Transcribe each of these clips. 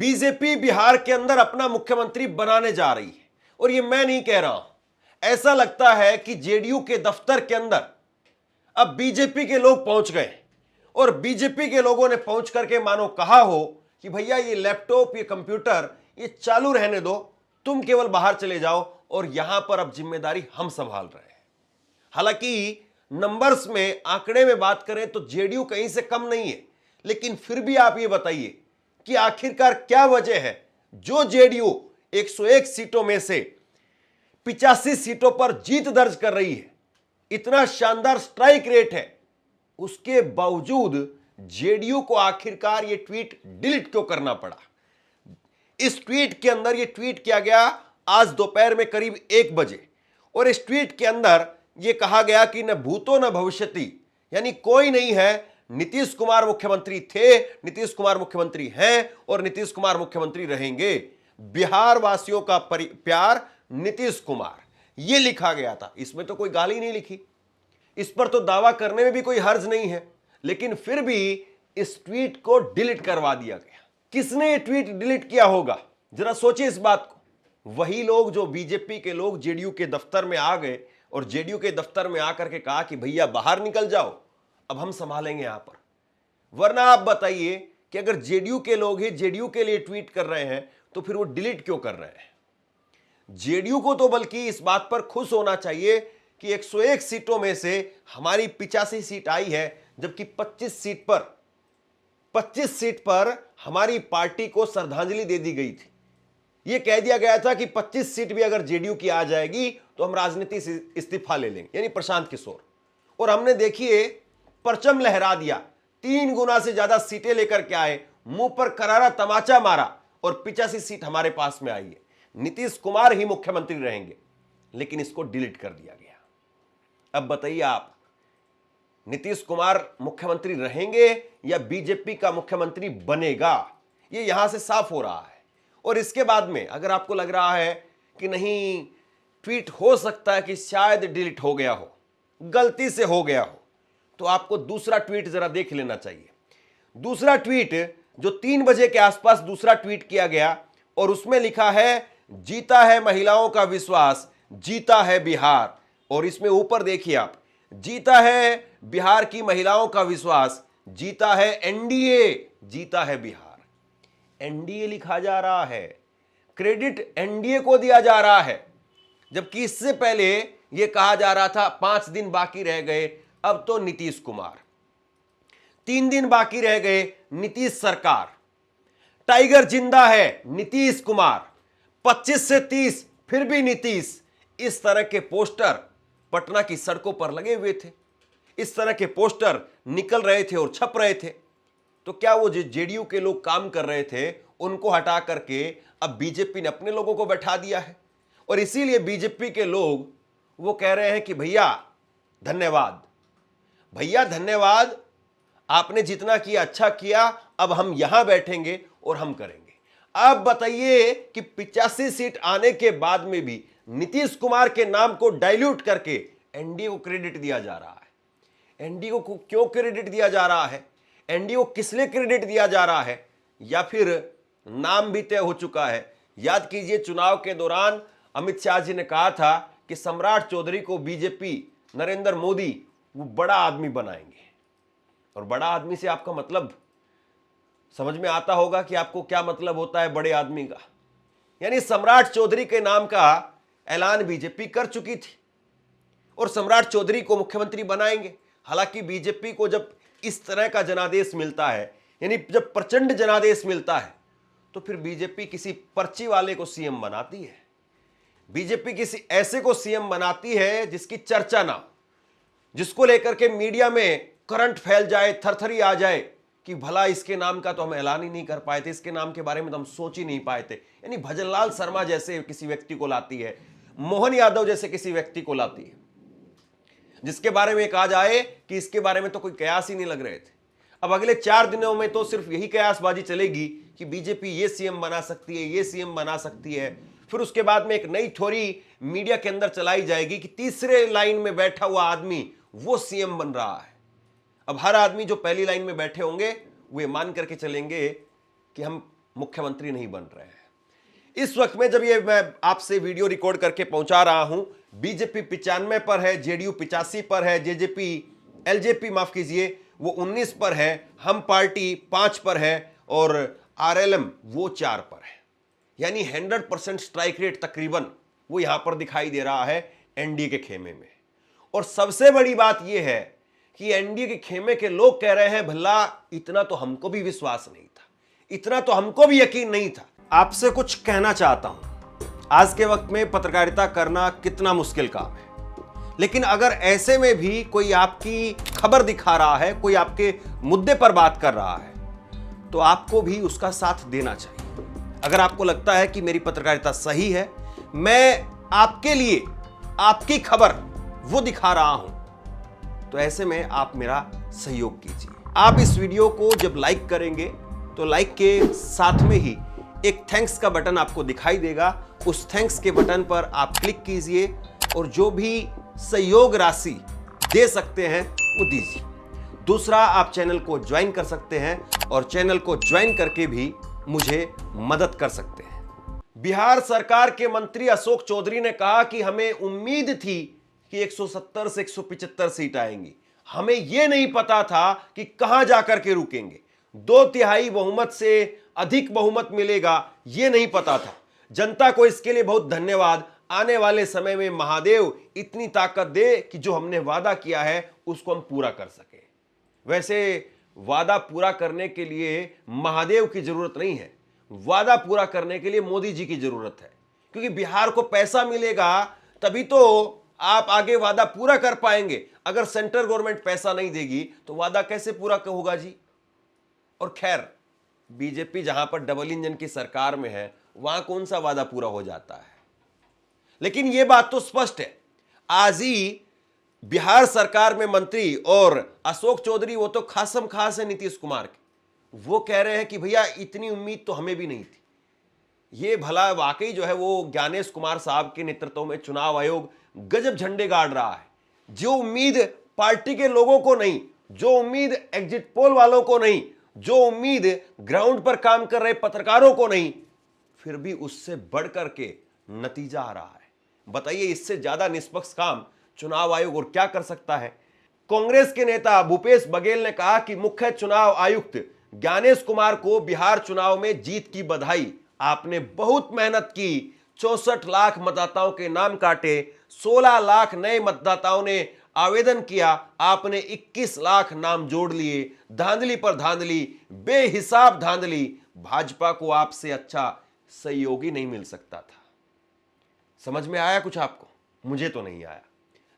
BJP Bihar के अंदर अपना मुख्यमंत्री बनाने जा रही है। और ये मैं नहीं कह रहा हूं, ऐसा लगता है कि जेडीयू के दफ्तर के अंदर अब बीजेपी के लोग पहुंच गए और बीजेपी के लोगों ने पहुंच करके मानो कहा हो कि भैया ये लैपटॉप, ये कंप्यूटर, ये चालू रहने दो, तुम केवल बाहर चले जाओ और यहां पर अब जिम्मेदारी हम संभाल रहे हैं। हालांकि नंबर्स में, आंकड़े में बात करें तो जेडीयू कहीं से कम नहीं है, लेकिन फिर भी आप ये बताइए कि आखिरकार क्या वजह है जो जेडीयू 101 सीटों में से 85 सीटों पर जीत दर्ज कर रही है, इतना शानदार स्ट्राइक रेट है, उसके बावजूद जेडीयू को आखिरकार यह ट्वीट डिलीट क्यों करना पड़ा। इस ट्वीट के अंदर यह ट्वीट किया गया आज दोपहर में करीब 1 बजे और इस ट्वीट के अंदर यह कहा गया कि न भूतो न भविष्यति, यानी कोई नहीं है, नीतीश कुमार मुख्यमंत्री थे, नीतीश कुमार मुख्यमंत्री हैं और नीतीश कुमार मुख्यमंत्री रहेंगे। बिहार वासियों का प्यार नीतीश कुमार, यह लिखा गया था। इसमें तो कोई गाली नहीं लिखी, इस पर तो दावा करने में भी कोई हर्ज नहीं है, लेकिन फिर भी इस ट्वीट को डिलीट करवा दिया गया। किसने ये ट्वीट डिलीट किया होगा, जरा सोचिए इस बात को। वही लोग जो बीजेपी के लोग जेडीयू के दफ्तर में आ गए और जेडीयू के दफ्तर में आकर के कहा कि भैया बाहर निकल जाओ, अब हम संभालेंगे यहां पर। वरना आप बताइए कि अगर जेडीयू के लोग ही जेडीयू के लिए ट्वीट कर रहे हैं तो फिर वो डिलीट क्यों कर रहे हैं। जेडीयू को तो बल्कि इस बात पर खुश होना चाहिए कि 101 सीटों में से हमारी 85 सीट आई है, जबकि 25 सीट पर हमारी पार्टी को श्रद्धांजलि दे दी गई थी। यह कह दिया गया था कि 25 सीट भी अगर जेडीयू की आ जाएगी तो हम राजनीति से इस्तीफा ले लेंगे, यानी प्रशांत किशोर। और हमने देखिए परचम लहरा दिया, 3 गुना से ज्यादा सीटें लेकर के आए, मुंह पर करारा तमाचा मारा और 85 सीट हमारे पास में आई है। नीतीश कुमार ही मुख्यमंत्री रहेंगे, लेकिन इसको डिलीट कर दिया गया। अब बताइए आप, नीतीश कुमार मुख्यमंत्री रहेंगे या बीजेपी का मुख्यमंत्री बनेगा, ये यहां से साफ हो रहा है। और इसके बाद में अगर आपको लग रहा है कि नहीं, ट्वीट हो सकता है कि शायद डिलीट हो गया हो, गलती से हो गया हो, तो आपको दूसरा ट्वीट जरा देख लेना चाहिए। दूसरा ट्वीट जो 3 बजे के आसपास दूसरा ट्वीट किया गया और उसमें लिखा है, जीता है महिलाओं का विश्वास, जीता है बिहार। और इसमें ऊपर देखिए आप, जीता है बिहार की महिलाओं का विश्वास, जीता है एनडीए, जीता है बिहार। एनडीए लिखा जा रहा है, क्रेडिट एनडीए को दिया जा रहा है, जबकि इससे पहले यह कहा जा रहा था 5 दिन बाकी रह गए, अब तो नीतीश कुमार। 3 दिन बाकी रह गए, नीतीश सरकार। टाइगर जिंदा है, नीतीश कुमार। 25 से 30 फिर भी नीतीश। इस तरह के पोस्टर पटना की सड़कों पर लगे हुए थे, इस तरह के पोस्टर निकल रहे थे और छप रहे थे। तो क्या वो जो जेडीयू के लोग काम कर रहे थे उनको हटा करके अब बीजेपी ने अपने लोगों को बैठा दिया है। और इसीलिए बीजेपी के लोग वो कह रहे हैं कि भैया धन्यवाद, भैया धन्यवाद, आपने जितना किया अच्छा किया, अब हम यहां बैठेंगे और हम करेंगे। अब बताइए कि 85 सीट आने के बाद में भी नीतीश कुमार के नाम को डाइल्यूट करके एनडीए को क्रेडिट दिया जा रहा है। एनडीए को क्यों क्रेडिट दिया जा रहा है, एनडीए को किस लिए क्रेडिट दिया जा रहा है, या फिर नाम भी तय हो चुका है। याद कीजिए, चुनाव के दौरान अमित शाह जी ने कहा था कि सम्राट चौधरी को बीजेपी, नरेंद्र मोदी वो बड़ा आदमी बनाएंगे। और बड़ा आदमी से आपका मतलब समझ में आता होगा कि आपको क्या मतलब होता है बड़े आदमी का। यानी सम्राट चौधरी के नाम का ऐलान बीजेपी कर चुकी थी और सम्राट चौधरी को मुख्यमंत्री बनाएंगे। हालांकि बीजेपी को जब इस तरह का जनादेश मिलता है, यानी जब प्रचंड जनादेश मिलता है, तो फिर बीजेपी किसी पर्ची वाले को सीएम बनाती है। बीजेपी किसी ऐसे को सीएम बनाती है जिसकी चर्चा ना हो, जिसको लेकर के मीडिया में करंट फैल जाए, थरथरी आ जाए कि भला इसके नाम का तो हम ऐलान ही नहीं कर पाए थे, इसके नाम के बारे में तो हम सोच ही नहीं पाए थे। यानी भजनलाल शर्मा जैसे किसी व्यक्ति को लाती है, मोहन यादव जैसे किसी व्यक्ति को लाती है, जिसके बारे में कहा जाए कि इसके बारे में तो कोई कयास ही नहीं लग रहे थे। अब अगले 4 दिनों में तो सिर्फ यही कयासबाजी चलेगी कि बीजेपी ये सीएम बना सकती है, ये सीएम बना सकती है। फिर उसके बाद में एक नई थ्योरी मीडिया के अंदर चलाई जाएगी कि तीसरे लाइन में बैठा हुआ आदमी वो सीएम बन रहा है। अब हर आदमी जो पहली लाइन में बैठे होंगे वो ये मान करके चलेंगे कि हम मुख्यमंत्री नहीं बन रहे हैं। इस वक्त में जब ये मैं आपसे वीडियो रिकॉर्ड करके पहुंचा रहा हूं, बीजेपी 95 पर है, जेडीयू 85 पर है, एलजेपी माफ कीजिए वो 19 पर है, हम पार्टी 5 पर है और आरएलएम वो 4 पर है। यानी 100% स्ट्राइक रेट तकरीबन वो यहां पर दिखाई दे रहा है एनडीए के खेमे में। और सबसे बड़ी बात यह है कि एनडीए के खेमे के लोग कह रहे हैं भला इतना तो हमको भी विश्वास नहीं था, इतना तो हमको भी यकीन नहीं था। आपसे कुछ कहना चाहता हूं, आज के वक्त में पत्रकारिता करना कितना मुश्किल काम है, लेकिन अगर ऐसे में भी कोई आपकी खबर दिखा रहा है, कोई आपके मुद्दे पर बात कर रहा है, तो आपको भी उसका साथ देना चाहिए। अगर आपको लगता है कि मेरी पत्रकारिता सही है, मैं आपके लिए आपकी खबर वो दिखा रहा हूं, तो ऐसे में आप मेरा सहयोग कीजिए। आप इस वीडियो को जब लाइक करेंगे तो लाइक के साथ में ही एक थैंक्स का बटन आपको दिखाई देगा, उस थैंक्स के बटन पर आप क्लिक कीजिए और जो भी सहयोग राशि दे सकते हैं वो दीजिए। दूसरा, आप चैनल को ज्वाइन कर सकते हैं और चैनल को ज्वाइन करके भी मुझे मदद कर सकते हैं। बिहार सरकार के मंत्री अशोक चौधरी ने कहा कि हमें उम्मीद थी कि 170 से 175 सीट आएंगी, हमें यह नहीं पता था कि कहां जाकर के रुकेंगे, 2/3 बहुमत से अधिक बहुमत मिलेगा यह नहीं पता था। जनता को इसके लिए बहुत धन्यवाद। आने वाले समय में महादेव इतनी ताकत दे कि जो हमने वादा किया है उसको हम पूरा कर सके। वैसे वादा पूरा करने के लिए महादेव की जरूरत नहीं है, वादा पूरा करने के लिए मोदी जी की जरूरत है, क्योंकि बिहार को पैसा मिलेगा तभी तो आप आगे वादा पूरा कर पाएंगे। अगर सेंट्रल गवर्नमेंट पैसा नहीं देगी तो वादा कैसे पूरा होगा जी। और खैर, बीजेपी जहां पर डबल इंजन की सरकार में है वहां कौन सा वादा पूरा हो जाता है। लेकिन यह बात तो स्पष्ट है, आज ही बिहार सरकार में मंत्री और अशोक चौधरी वो तो खासम खास है नीतीश कुमार के, वो कह रहे हैं कि भैया इतनी उम्मीद तो हमें भी नहीं थी। ये भला वाकई जो है वो ज्ञानेश कुमार साहब के नेतृत्व में चुनाव आयोग गजब झंडे गाड़ रहा है। जो उम्मीद पार्टी के लोगों को नहीं, जो उम्मीद एग्जिट पोल वालों को नहीं, जो उम्मीद ग्राउंड पर काम कर रहे पत्रकारों को नहीं, फिर भी उससे बढ़ करके नतीजा आ रहा है। बताइए, इससे ज्यादा निष्पक्ष काम चुनाव आयोग और क्या कर सकता है। कांग्रेस के नेता भूपेश बघेल ने कहा कि मुख्य चुनाव आयुक्त ज्ञानेश कुमार को बिहार चुनाव में जीत की बधाई। आपने बहुत मेहनत की, 64 लाख मतदाताओं के नाम काटे, 16 लाख नए मतदाताओं ने आवेदन किया, आपने 21 लाख नाम जोड़ लिए। धांधली पर धांधली, बेहिसाब धांधली। भाजपा को आपसे अच्छा सहयोगी नहीं मिल सकता था। समझ में आया कुछ आपको? मुझे तो नहीं आया।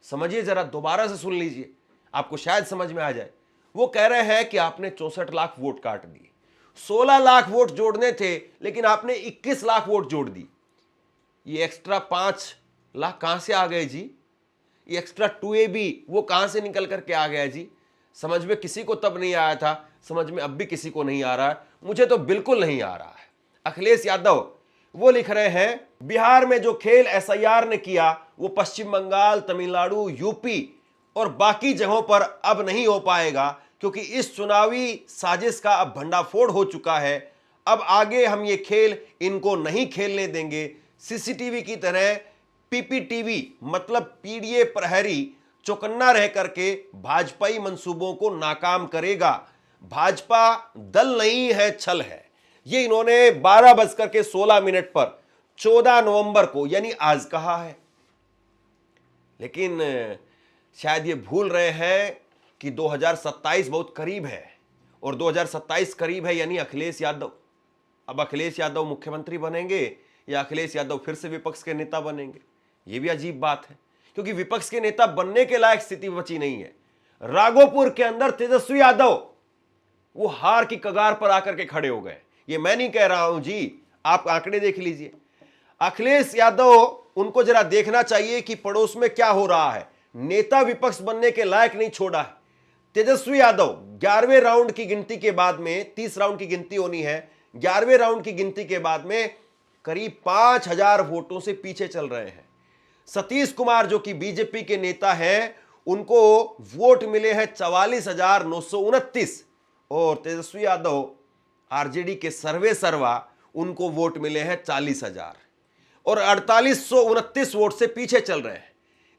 समझिए, जरा दोबारा से सुन लीजिए, आपको शायद समझ में आ जाए। वो कह रहे हैं कि आपने 64 लाख वोट काट दिए, 16 लाख वोट जोड़ने थे लेकिन आपने 21 लाख वोट जोड़ दी। ये एक्स्ट्रा 5 लाख कहां से आ गए जी? ये एक्स्ट्रा 2AB वो कहां से निकल करके आ गया जी? समझ में किसी को तब नहीं आया था, समझ में अब भी किसी को नहीं आ रहा है। मुझे तो बिल्कुल नहीं आ रहा है। अखिलेश यादव वो लिख रहे हैं, बिहार में जो खेल एसआईआर ने किया वो पश्चिम बंगाल, तमिलनाडु, यूपी और बाकी जगहों पर अब नहीं हो पाएगा, क्योंकि इस चुनावी साजिश का अब भंडाफोड़ हो चुका है। अब आगे हम ये खेल इनको नहीं खेलने देंगे। सीसीटीवी की तरह पीपीटीवी मतलब पीडीए प्रहरी चौकन्ना रह करके भाजपाई मंसूबों को नाकाम करेगा। भाजपा दल नहीं है, छल है। ये इन्होंने 12:16 पर 14 नवंबर को यानी आज कहा है। लेकिन शायद ये भूल रहे हैं कि 2027 बहुत करीब है, और 2027 करीब है यानी अखिलेश यादव। अब अखिलेश यादव मुख्यमंत्री बनेंगे या अखिलेश यादव फिर से विपक्ष के नेता बनेंगे, ये भी अजीब बात है, क्योंकि विपक्ष के नेता बनने के लायक स्थिति बची नहीं है। राघोपुर के अंदर तेजस्वी यादव वो हार की कगार पर आकर के खड़े हो गए। ये मैं नहीं कह रहा हूं जी, आप आंकड़े देख लीजिए। अखिलेश यादव, उनको जरा देखना चाहिए कि पड़ोस में क्या हो रहा है। नेता विपक्ष बनने के लायक नहीं छोड़ा है। तेजस्वी यादव 11वें राउंड की गिनती के बाद में, 30 राउंड की गिनती होनी है, 11वें राउंड की गिनती के बाद में करीब 5000 वोटों से पीछे चल रहे हैं। सतीश कुमार जो कि बीजेपी के नेता हैं, उनको वोट मिले हैं 44,929, और तेजस्वी यादव आरजेडी के सर्वे सर्वा उनको वोट मिले हैं 40,000 और 4829 वोट से पीछे चल रहे हैं।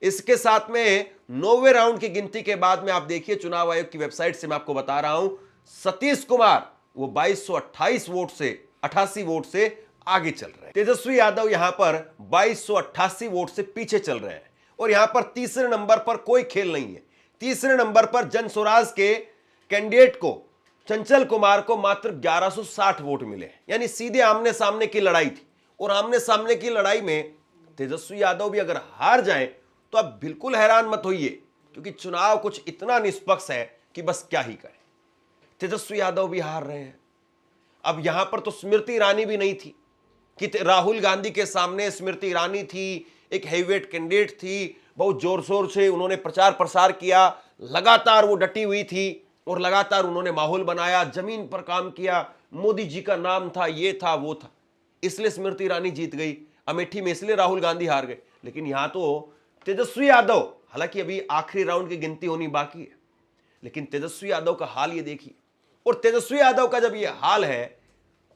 इसके साथ में 9वें राउंड की गिनती के बाद में आप देखिए चुनाव आयोग की वेबसाइट से मैं आपको बता रहा हूं, सतीश कुमार वो 2228 वोट से 88 वोट से आगे चल रहे हैं। तेजस्वी यादव यहां पर 2288 वोट से पीछे चल रहे हैं और यहां पर तीसरे नंबर पर कोई खेल नहीं है। तीसरे नंबर पर जन स्वराज के कैंडिडेट को चंचल कुमार को मात्र 1160 वोट मिले, यानी सीधे आमने सामने की लड़ाई थी और आमने सामने की लड़ाई में तेजस्वी यादव भी अगर हार जाएं तो आप बिल्कुल हैरान मत होइए, क्योंकि चुनाव कुछ इतना निष्पक्ष है कि बस क्या ही करें। तेजस्वी यादव भी हार रहे हैं। अब यहां पर तो स्मृति ईरानी भी नहीं थी कि राहुल गांधी के सामने स्मृति ईरानी थी, एक हेवीवेट कैंडिडेट थी, बहुत जोर शोर से उन्होंने प्रचार प्रसार किया, लगातार वो डटी हुई थी और लगातार उन्होंने माहौल बनाया, जमीन पर काम किया, मोदी जी का नाम था, ये था वो था, इसलिए स्मृति ईरानी जीत गई। अमेठी में इसलिए राहुल गांधी हार गए। लेकिन यहां तो तेजस्वी यादव, हालांकि अभी आखिरी राउंड की गिनती होनी बाकी है, लेकिन तेजस्वी यादव का हाल ये देखिए। और तेजस्वी यादव का जब ये हाल है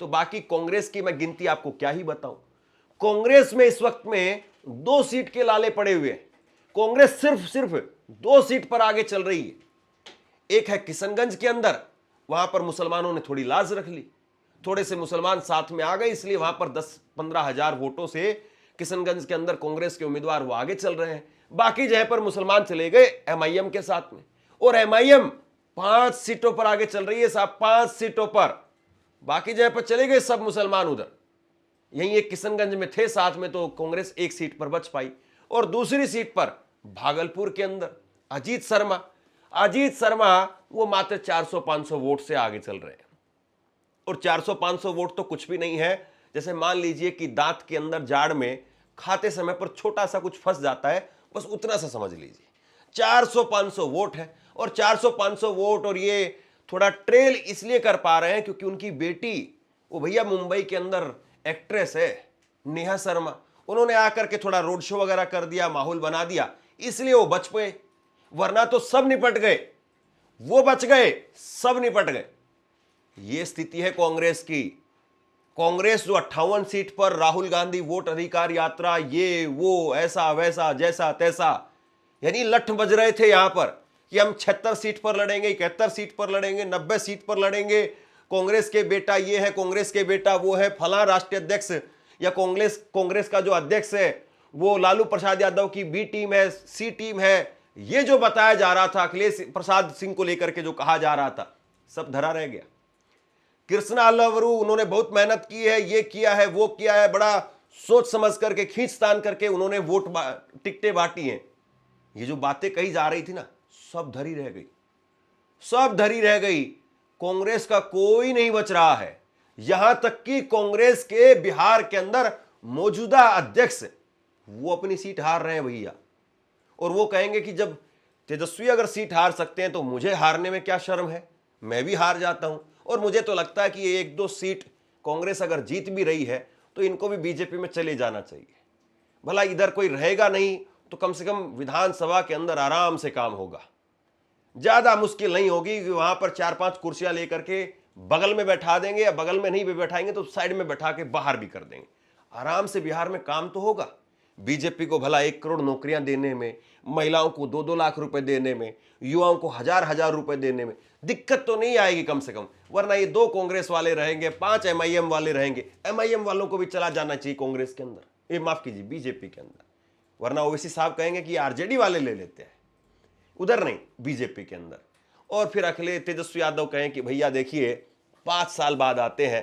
तो बाकी कांग्रेस की मैं गिनती आपको क्या ही बताऊं। कांग्रेस में इस वक्त में 2 सीट के लाले पड़े हुए हैं। कांग्रेस सिर्फ 2 सीट पर आगे चल रही है। एक है किशनगंज के अंदर, वहां पर मुसलमानों ने थोड़ी लाज रख ली, थोड़े से मुसलमान साथ में आ गए, इसलिए वहां पर 10-15 हजार वोटों से किशनगंज के अंदर कांग्रेस के उम्मीदवार वो आगे चल रहे हैं। बाकी जगह पर मुसलमान चले गए एमआईएम के साथ में, और एमआईएम 5 सीटों पर आगे चल रही है साहब, 5 सीटों पर। बाकी जगह पर चले गए सब मुसलमान उधर, यही एक किशनगंज में थे साथ में, तो कांग्रेस एक सीट पर बच पाई। और दूसरी सीट पर भागलपुर के अंदर अजीत शर्मा वो मात्र 400-500 वोट से आगे चल रहे हैं। और 400-500 वोट तो कुछ भी नहीं है। जैसे मान लीजिए कि दांत के अंदर जाड़ में खाते समय पर छोटा सा कुछ फंस जाता है, बस उतना सा समझ लीजिए। 400-500 वोट है, और 400-500 वोट, और ये थोड़ा ट्रेल इसलिए कर पा रहे हैं क्योंकि उनकी बेटी वो भैया मुंबई के अंदर एक्ट्रेस है नेहा शर्मा, उन्होंने आकर के थोड़ा रोड शो वगैरह कर दिया, माहौल बना दिया, इसलिए वो बच गए, वरना तो सब निपट गए। वो बच गए, सब निपट गए। ये स्थिति है कांग्रेस की। कांग्रेस जो 58 सीट पर राहुल गांधी वोट अधिकार यात्रा, ये वो ऐसा वैसा जैसा तैसा, यानी लठ बज रहे थे यहां पर कि हम 76 सीट पर लड़ेंगे, 71 सीट पर लड़ेंगे, 90 सीट पर लड़ेंगे, कांग्रेस के बेटा ये है, कांग्रेस के बेटा वो है, फलां राष्ट्रीय अध्यक्ष या कांग्रेस का जो अध्यक्ष है वो लालू प्रसाद यादव की बी टीम है, सी टीम है, ये जो बताया जा रहा था अखिलेश प्रसाद सिंह को लेकर के जो कहा जा रहा था, सब धरा रह गया। कृष्णा अल्लावरू उन्होंने बहुत मेहनत की है, ये किया है वो किया है, बड़ा सोच समझ करके खींचतान करके उन्होंने वोट टिकटें बांटी हैं। ये जो बातें कही जा रही थी ना, सब धरी रह गई, सब धरी रह गई। कांग्रेस का कोई नहीं बच रहा है। यहां तक कि कांग्रेस के बिहार के अंदर मौजूदा अध्यक्ष वो अपनी सीट हार रहे हैं भैया, और वो कहेंगे कि जब तेजस्वी अगर सीट हार सकते हैं तो मुझे हारने में क्या शर्म है, मैं भी हार जाता हूं। और मुझे तो लगता है कि 1-2 सीट कांग्रेस अगर जीत भी रही है तो इनको भी बीजेपी में चले जाना चाहिए। भला इधर कोई रहेगा नहीं तो कम से कम विधानसभा के अंदर आराम से काम होगा, ज्यादा मुश्किल नहीं होगी कि वहां पर 4-5 कुर्सियां लेकर के बगल में बैठा देंगे, या बगल में नहीं भी बैठाएंगे तो साइड में बैठा के बाहर भी कर देंगे। आराम से बिहार में काम तो होगा। बीजेपी को भला 1 करोड़ नौकरियां देने में, महिलाओं को 2-2 लाख रुपए देने में, युवाओं को 1000-1000 रुपए देने में दिक्कत तो नहीं आएगी कम से कम, वरना ये 2 कांग्रेस वाले रहेंगे, 5 एमआईएम वाले रहेंगे। एमआईएम वालों को भी चला जाना चाहिए कांग्रेस के अंदर, ये माफ कीजिए बीजेपी के अंदर, वरना ओवैसी साहब कहेंगे कि आरजेडी वाले ले लेते हैं, उधर नहीं बीजेपी के अंदर। और फिर अखिलेश तेजस्वी यादव कहें कि भैया देखिए 5 साल बाद आते हैं,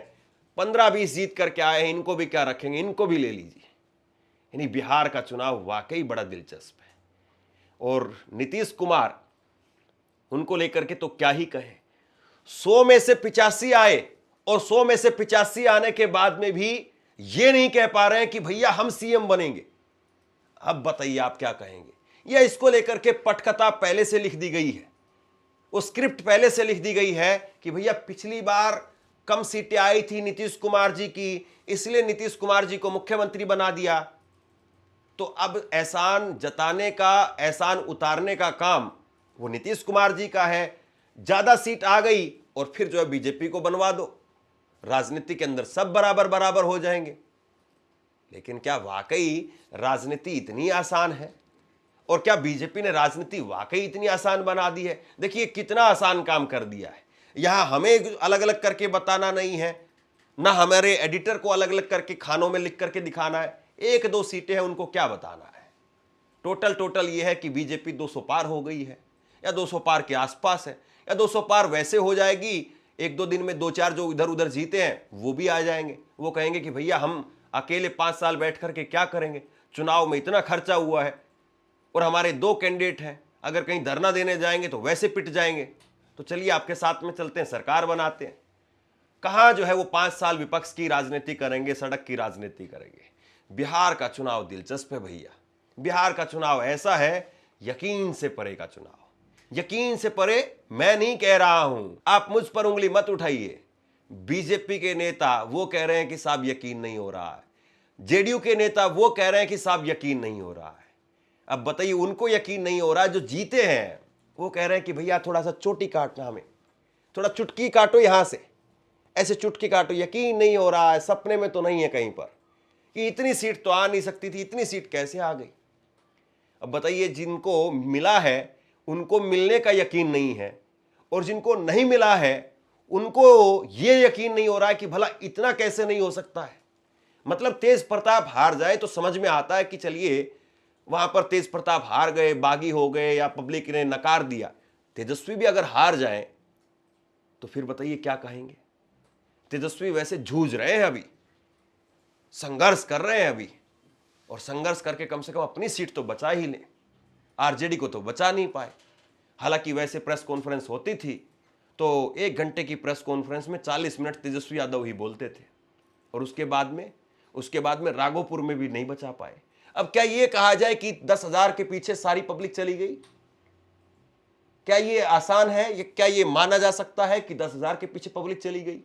15-20 जीत करके आए हैं, इनको भी क्या रखेंगे, इनको भी ले लीजिए। यानी बिहार का चुनाव वाकई बड़ा दिलचस्प है। और नीतीश कुमार, उनको लेकर के तो क्या ही कहें। 100 में से 85 आए, और 100 में से 85 आने के बाद में भी ये नहीं कह पा रहे हैं कि भैया हम सीएम बनेंगे। अब बताइए आप क्या कहेंगे। या इसको लेकर के पटकथा पहले से लिख दी गई है, वो स्क्रिप्ट पहले से लिख दी गई है कि भैया पिछली बार कम सीटें आई थी नीतीश कुमार जी की, इसलिए नीतीश कुमार जी को मुख्यमंत्री बना दिया, तो अब एहसान जताने का, एहसान उतारने का काम वो नीतीश कुमार जी का है। ज्यादा सीट आ गई और फिर जो है बीजेपी को बनवा दो। राजनीति के अंदर सब बराबर बराबर हो जाएंगे। लेकिन क्या वाकई राजनीति इतनी आसान है? और क्या बीजेपी ने राजनीति वाकई इतनी आसान बना दी है? देखिए कितना आसान काम कर दिया है। यहां हमें अलग अलग करके बताना नहीं है, ना हमारे एडिटर को अलग अलग करके खानों में लिख करके दिखाना है। 1-2 सीटें हैं, उनको क्या बताना है। टोटल ये है कि बीजेपी 200 पार हो गई है, या 200 पार के आसपास है, या 200 पार वैसे हो जाएगी 1-2 दिन में 2-4 जो इधर उधर जीते हैं वो भी आ जाएंगे। वो कहेंगे कि भैया हम अकेले 5 साल बैठ करके क्या करेंगे, चुनाव में इतना खर्चा हुआ है और हमारे 2 कैंडिडेट हैं, अगर कहीं धरना देने जाएंगे तो वैसे पिट जाएंगे, तो चलिए आपके साथ में चलते हैं, सरकार बनाते हैं। कहाँ जो है वो 5 साल विपक्ष की राजनीति करेंगे, सड़क की राजनीति करेंगे। बिहार का चुनाव दिलचस्प है भैया। बिहार का चुनाव ऐसा है, यकीन से परे का चुनाव। यकीन से परे मैं नहीं कह रहा हूं, आप मुझ पर उंगली मत उठाइए। बीजेपी के नेता वो कह रहे हैं कि साहब यकीन नहीं हो रहा है, जेडीयू के नेता वो कह रहे हैं कि साहब यकीन नहीं हो रहा है। अब बताइए उनको यकीन नहीं हो रहा है, जो जीते हैं वो कह रहे हैं कि भैया थोड़ा सा चोटी काटना, हमें थोड़ा चुटकी काटो, यहां से ऐसे चुटकी काटो। यकीन नहीं हो रहा है, सपने में तो नहीं है कहीं पर कि इतनी सीट तो आ नहीं सकती थी, इतनी सीट कैसे आ गई। अब बताइए जिनको मिला है उनको मिलने का यकीन नहीं है, और जिनको नहीं मिला है उनको ये यकीन नहीं हो रहा है कि भला इतना कैसे नहीं हो सकता है। मतलब तेज प्रताप हार जाए तो समझ में आता है कि चलिए वहां पर तेज प्रताप हार गए, बागी हो गए, या पब्लिक ने नकार दिया। तेजस्वी भी अगर हार जाए तो फिर बताइए क्या कहेंगे। तेजस्वी वैसे जूझ रहे हैं, अभी संघर्ष कर रहे हैं अभी, और संघर्ष करके कम से कम अपनी सीट तो बचा ही लें। आरजेडी को तो बचा नहीं पाए। हालांकि वैसे प्रेस कॉन्फ्रेंस होती थी तो 1 घंटे की प्रेस कॉन्फ्रेंस में 40 मिनट तेजस्वी यादव ही बोलते थे, और उसके बाद में राघोपुर में भी नहीं बचा पाए। अब क्या ये कहा जाए कि 10,000 के पीछे सारी पब्लिक चली गई? क्या ये आसान है? क्या ये माना जा सकता है कि 10,000 के पीछे पब्लिक चली गई?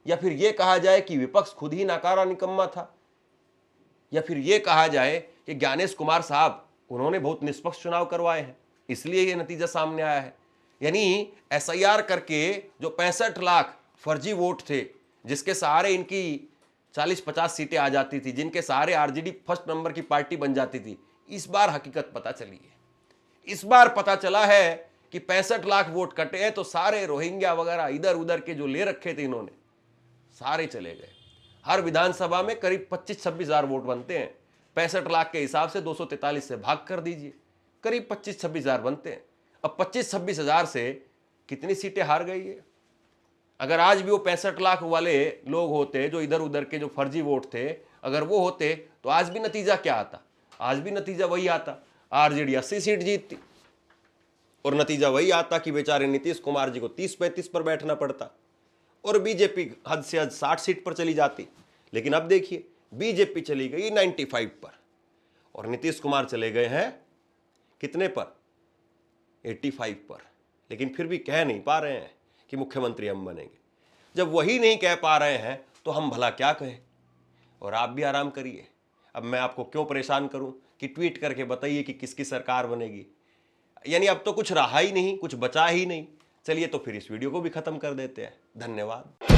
या फिर ये कहा जाए कि विपक्ष खुद ही नाकारा निकम्मा था? या फिर ये कहा जाए कि ज्ञानेश कुमार साहब उन्होंने बहुत निष्पक्ष चुनाव करवाए हैं, इसलिए ये नतीजा सामने आया है? यानी एसआईआर करके जो 65 लाख फर्जी वोट थे, जिसके सहारे इनकी 40-50 सीटें आ जाती थी, जिनके सहारे आरजेडी फर्स्ट नंबर की पार्टी बन जाती थी, इस बार हकीकत पता चली है। इस बार पता चला है कि 65 लाख वोट कटे हैं, तो सारे रोहिंग्या वगैरह इधर उधर के जो ले रखे थे इन्होंने, सारे चले गए। हर विधानसभा में करीब 25-26 हजार वोट बनते हैं। 65 लाख के हिसाब से 243 से भाग कर दीजिए, करीब 25-26 हजार बनते हैं। अब 25-26 हजार से कितनी सीटें हार गई है? अगर आज भी वो 65 लाख वाले लोग होते जो इधर उधर के जो फर्जी वोट थे, अगर वो होते तो आज भी नतीजा क्या आता? आज भी नतीजा वही आता, आरजेडी 80 सीट जीतती, और नतीजा वही आता कि बेचारे नीतीश कुमार जी को 30-35 पर बैठना पड़ता, और बीजेपी हद से हद 60 सीट पर चली जाती। लेकिन अब देखिए बीजेपी चली गई 95 पर, और नीतीश कुमार चले गए हैं कितने पर? 85 पर। लेकिन फिर भी कह नहीं पा रहे हैं कि मुख्यमंत्री हम बनेंगे। जब वही नहीं कह पा रहे हैं तो हम भला क्या कहें? और आप भी आराम करिए। अब मैं आपको क्यों परेशान करूं कि ट्वीट करके बताइए कि किसकी सरकार बनेगी। यानी अब तो कुछ रहा ही नहीं, कुछ बचा ही नहीं। चलिए तो फिर इस वीडियो को भी खत्म कर देते हैं। धन्यवाद।